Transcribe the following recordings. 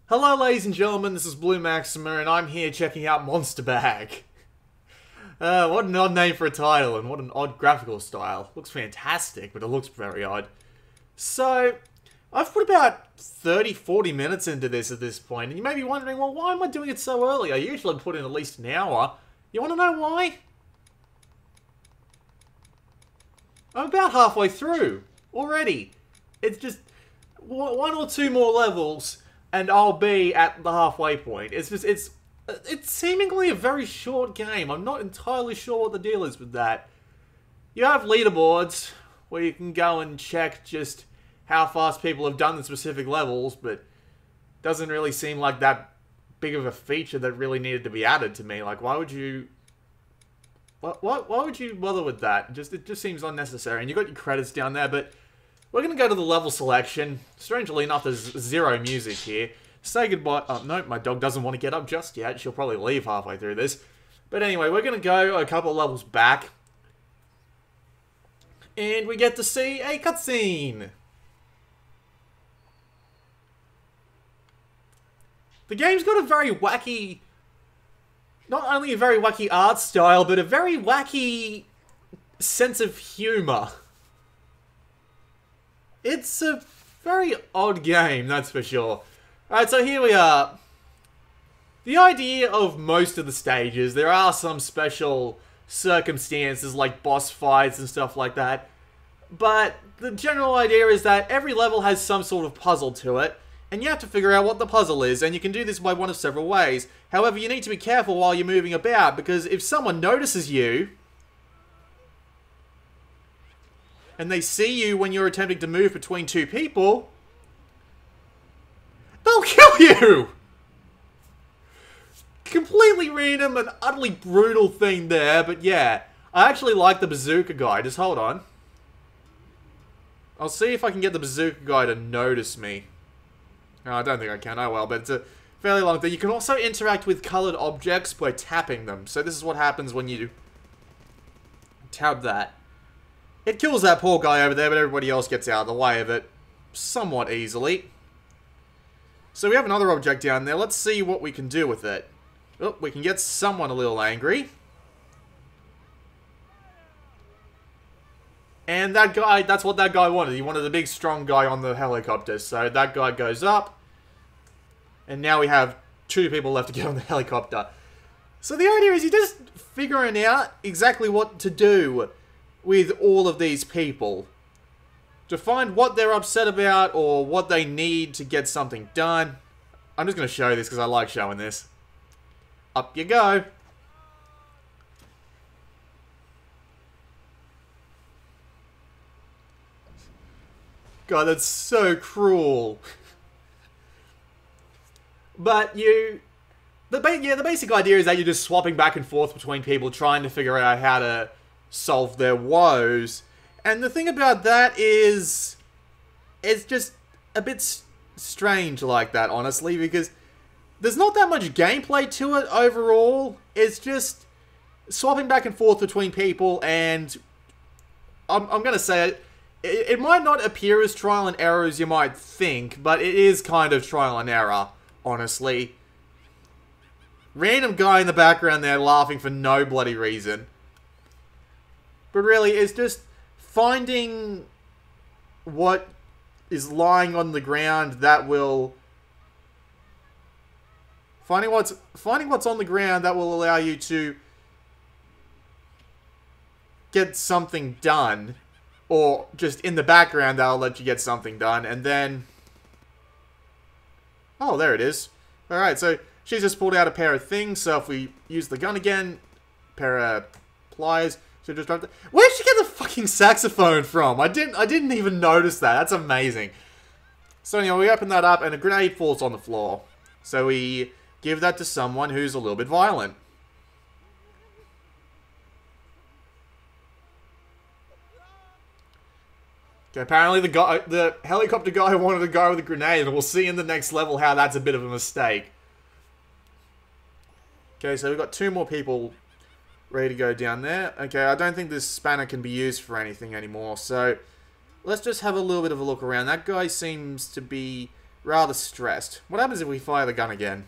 Hello ladies and gentlemen, this is Blue Maxima and I'm here checking out Monsterbag. What an odd name for a title and what an odd graphical style. Looks fantastic, but it looks very odd. So, I've put about 30-40 minutes into this at this point, and you may be wondering, well, why am I doing it so early? I usually put in at least an hour. You want to know why? I'm about halfway through already. It's just one or two more levels and I'll be at the halfway point. It's seemingly a very short game. I'm not entirely sure what the deal is with that. You have leaderboards where you can go and check just how fast people have done the specific levels, but it doesn't really seem like that big of a feature that really needed to be added to me. Like, why would you... Why would you bother with that? It just seems unnecessary. And you got your credits down there, but we're going to go to the level selection. Strangely enough, there's zero music here. Say goodbye. Oh, no, my dog doesn't want to get up just yet. She'll probably leave halfway through this. But anyway, we're going to go a couple of levels back. And we get to see a cutscene. The game's got a very wacky... Not only a very wacky art style, but a very wacky sense of humor. It's a very odd game, that's for sure. Alright, so here we are. The idea of most of the stages, there are some special circumstances like boss fights and stuff like that. But the general idea is that every level has some sort of puzzle to it. And you have to figure out what the puzzle is, and you can do this by one of several ways. However, you need to be careful while you're moving about, because if someone notices you, and they see you when you're attempting to move between two people, they'll kill you! Completely random and utterly brutal thing there, but yeah. I actually like the bazooka guy, just hold on. I'll see if I can get the bazooka guy to notice me. No, I don't think I can. Oh well, but it's a fairly long thing. You can also interact with coloured objects by tapping them. So this is what happens when you tap that. It kills that poor guy over there, but everybody else gets out of the way of it somewhat easily. So we have another object down there. Let's see what we can do with it. Oh, we can get someone a little angry. And that guy, that's what that guy wanted. He wanted the big strong guy on the helicopter. So that guy goes up. And now we have two people left to get on the helicopter. So the idea is you're just figuring out exactly what to do with all of these people. To find what they're upset about or what they need to get something done. I'm just going to show this because I like showing this. Up you go. God, that's so cruel. But the basic idea is that you're just swapping back and forth between people trying to figure out how to solve their woes. And the thing about that is, it's just a bit strange like that, honestly, because there's not that much gameplay to it overall. It's just swapping back and forth between people, and I'm gonna say it. It might not appear as trial and error as you might think, but it is kind of trial and error, honestly. Random guy in the background there laughing for no bloody reason. But really, it's just finding what is lying on the ground that will... Finding what's on the ground that will allow you to get something done. Or just in the background, that'll let you get something done. And then... Oh, there it is. Alright, so she's just pulled out a pair of things. So if we use the gun again, pair of pliers. So just where'd she get the fucking saxophone from? I didn't even notice that. That's amazing. So anyway, we open that up and a grenade falls on the floor. So we give that to someone who's a little bit violent. Apparently the helicopter guy wanted to go with a grenade, and we'll see in the next level how that's a bit of a mistake. Okay, so we've got two more people ready to go down there. Okay, I don't think this spanner can be used for anything anymore, so let's just have a little bit of a look around. That guy seems to be rather stressed. What happens if we fire the gun again?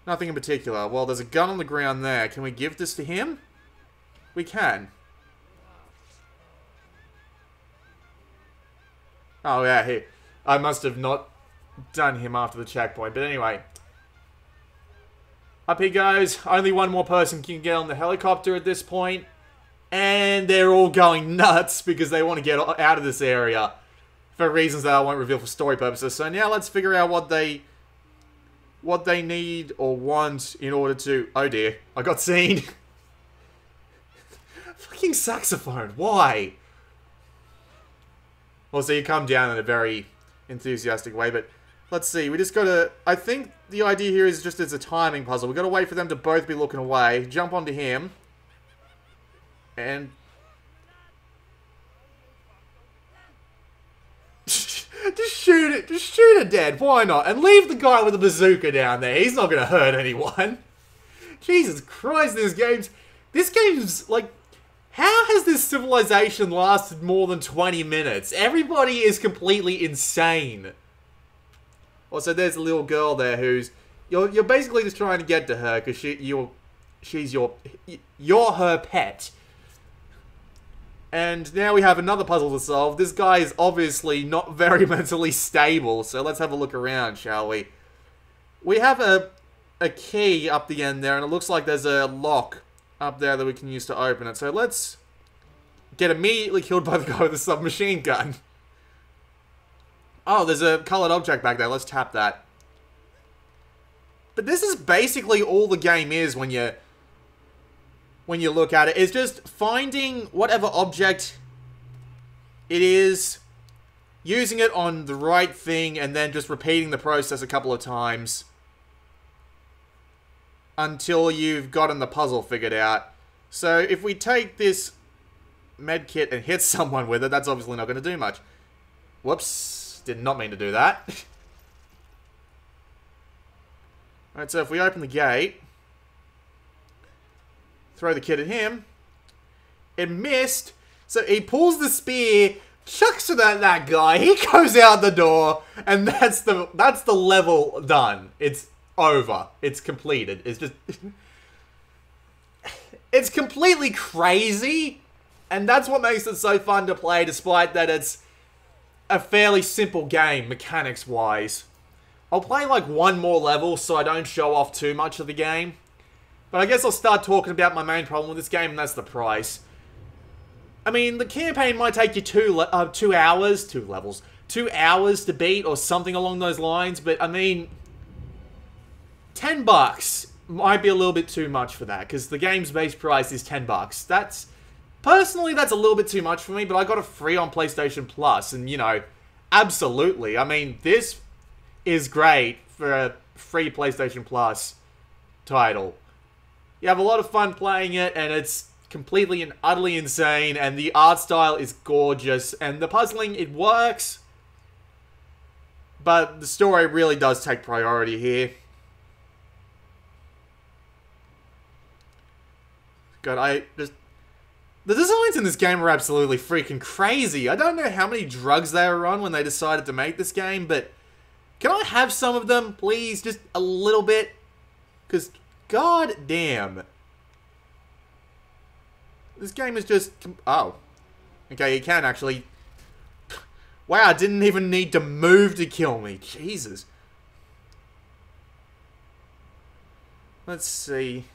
Nothing in particular. Well, there's a gun on the ground there. Can we give this to him? We can. Oh, yeah, I must have not done him after the checkpoint. But anyway. Up he goes. Only one more person can get on the helicopter at this point. And they're all going nuts because they want to get out of this area. For reasons that I won't reveal for story purposes. So now let's figure out what they need or want in order to... Oh dear, I got seen. Fucking saxophone, why? Well, so you come down in a very enthusiastic way, but let's see, we just gotta... I think the idea here is just it's a timing puzzle. We gotta wait for them to both be looking away, jump onto him, and... Just shoot it. Just shoot it dead. Why not? And leave the guy with the bazooka down there. He's not going to hurt anyone. Jesus Christ, this game's like... How has this civilization lasted more than 20 minutes? Everybody is completely insane. Also, there's a little girl there who's... You're basically just trying to get to her because you're her pet. And now we have another puzzle to solve. This guy is obviously not very mentally stable, so let's have a look around, shall we? We have a key up the end there, and it looks like there's a lock up there that we can use to open it. So let's get immediately killed by the guy with the submachine gun. Oh, there's a colored object back there. Let's tap that. But this is basically all the game is when you look at it. It's just finding whatever object it is, using it on the right thing, and then just repeating the process a couple of times until you've gotten the puzzle figured out. So if we take this med kit and hit someone with it, that's obviously not going to do much. Whoops, did not mean to do that. Alright, so if we open the gate, throw the kit at him, it missed, so he pulls the spear, chucks it at that guy, he goes out the door, and that's the level done. It's over. It's completed. It's just... It's completely crazy, and that's what makes it so fun to play, despite that it's a fairly simple game, mechanics-wise. I'll play like one more level so I don't show off too much of the game. But I guess I'll start talking about my main problem with this game, and that's the price. I mean, the campaign might take you 2 hours to beat, or something along those lines, but I mean... $10 might be a little bit too much for that, because the game's base price is $10. Personally, that's a little bit too much for me, but I got it free on PlayStation Plus, and, you know, absolutely. I mean, this is great for a free PlayStation Plus title. You have a lot of fun playing it, and it's completely and utterly insane, and the art style is gorgeous, and the puzzling, it works, but the story really does take priority here. God, the designs in this game are absolutely freaking crazy. I don't know how many drugs they were on when they decided to make this game, but can I have some of them, please? Just a little bit? Because, god damn. This game is just... Oh. Okay, you can actually... Wow, I didn't even need to move to kill me. Jesus. Let's see.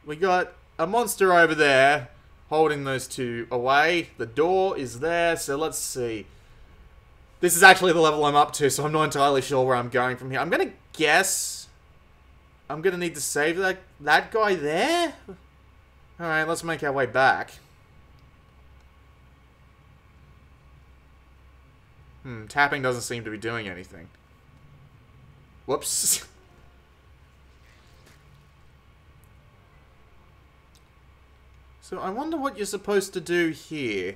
We got a monster over there holding those two away. The door is there, so let's see. This is actually the level I'm up to, so I'm not entirely sure where I'm going from here. I'm gonna guess I'm gonna need to save that guy there? Alright, let's make our way back. Tapping doesn't seem to be doing anything. Whoops. So I wonder what you're supposed to do here.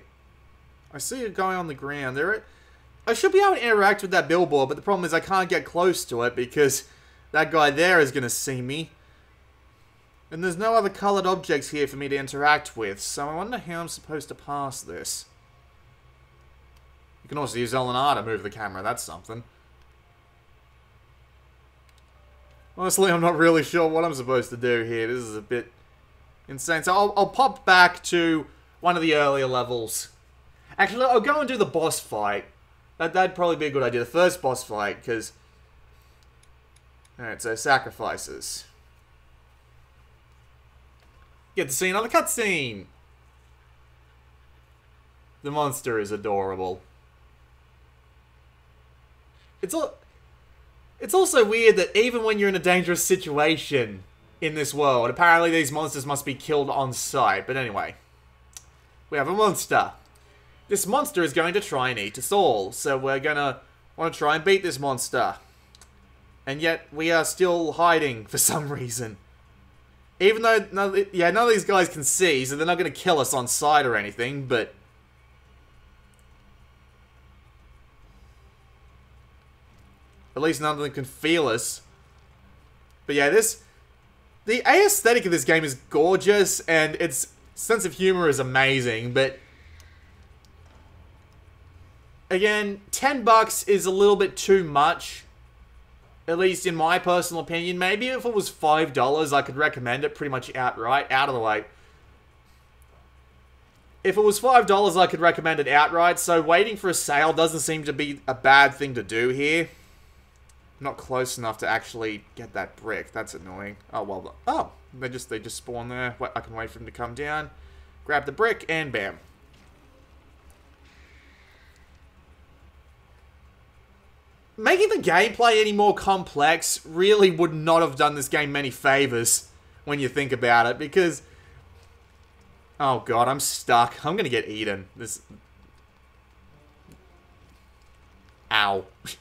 I see a guy on the ground. I should be able to interact with that billboard, but the problem is I can't get close to it because that guy there is going to see me. And there's no other coloured objects here for me to interact with, so I wonder how I'm supposed to pass this. You can also use LNR to move the camera, that's something. Honestly, I'm not really sure what I'm supposed to do here. This is a bit insane. So I'll pop back to one of the earlier levels. Actually, I'll go and do the boss fight. That'd probably be a good idea. The first boss fight, because... Alright, so sacrifices. Get to see another cutscene! The monster is adorable. It's also weird that even when you're in a dangerous situation in this world, apparently these monsters must be killed on sight. But anyway, we have a monster. This monster is going to try and eat us all, so we're gonna want to try and beat this monster. And yet, we are still hiding for some reason. Even though, none of these guys can see, so they're not going to kill us on sight or anything, but... At least none of them can feel us. But yeah, the aesthetic of this game is gorgeous, and its sense of humor is amazing, but... Again, $10 is a little bit too much. At least in my personal opinion. Maybe if it was $5, I could recommend it pretty much outright. Out of the way. If it was $5, I could recommend it outright. So waiting for a sale doesn't seem to be a bad thing to do here. Not close enough to actually get that brick. That's annoying. Oh, well. Oh, they just spawn there. I can wait for them to come down. Grab the brick and bam. Making the gameplay any more complex really would not have done this game many favors when you think about it, because... Oh god, I'm stuck. I'm gonna get eaten. This... Ow. And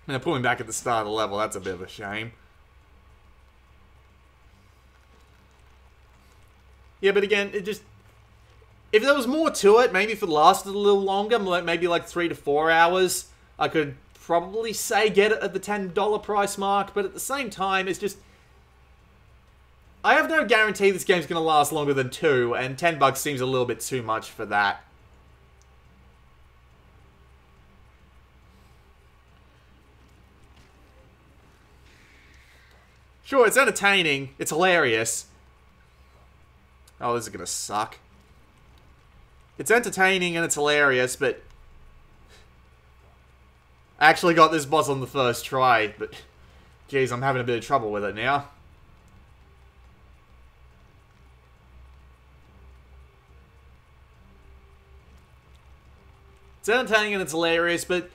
they're pulling back at the start of the level. That's a bit of a shame. Yeah, but again, it just... If there was more to it, maybe if it lasted a little longer, maybe like 3 to 4 hours, I could probably say get it at the $10 price mark, but at the same time, it's just... I have no guarantee this game's going to last longer than 2, and $10 seems a little bit too much for that. Sure, it's entertaining, it's hilarious. Oh, this is going to suck. It's entertaining and it's hilarious, but... I actually got this boss on the first try, but... Jeez, I'm having a bit of trouble with it now. It's entertaining and it's hilarious, but...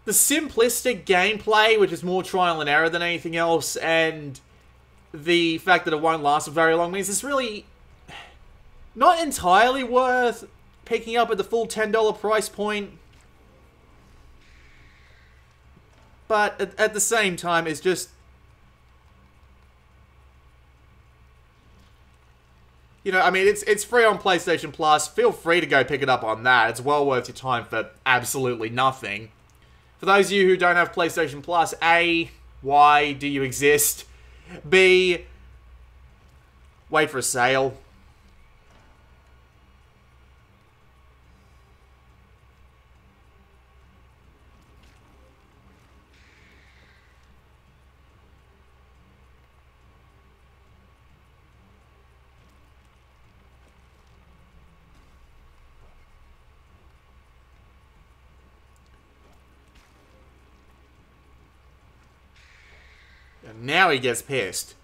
The simplistic gameplay, which is more trial and error than anything else, and... The fact that it won't last for very long means it's really... Not entirely worth picking up at the full $10 price point. But at the same time, it's just... You know, I mean, it's free on PlayStation Plus. Feel free to go pick it up on that. It's well worth your time for absolutely nothing. For those of you who don't have PlayStation Plus, A, why do you exist? B, wait for a sale. And now he gets pissed.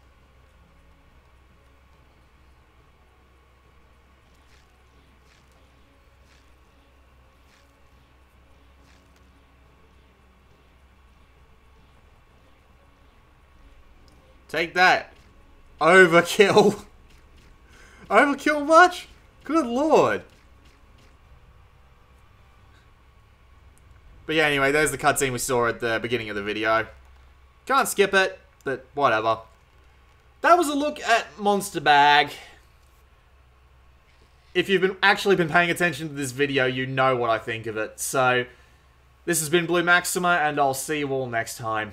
Take that. Overkill. Overkill much? Good lord. But yeah, anyway, there's the cutscene we saw at the beginning of the video. Can't skip it, but whatever. That was a look at Monsterbag. If you've actually been paying attention to this video, you know what I think of it. So, this has been Blue Maxima, and I'll see you all next time.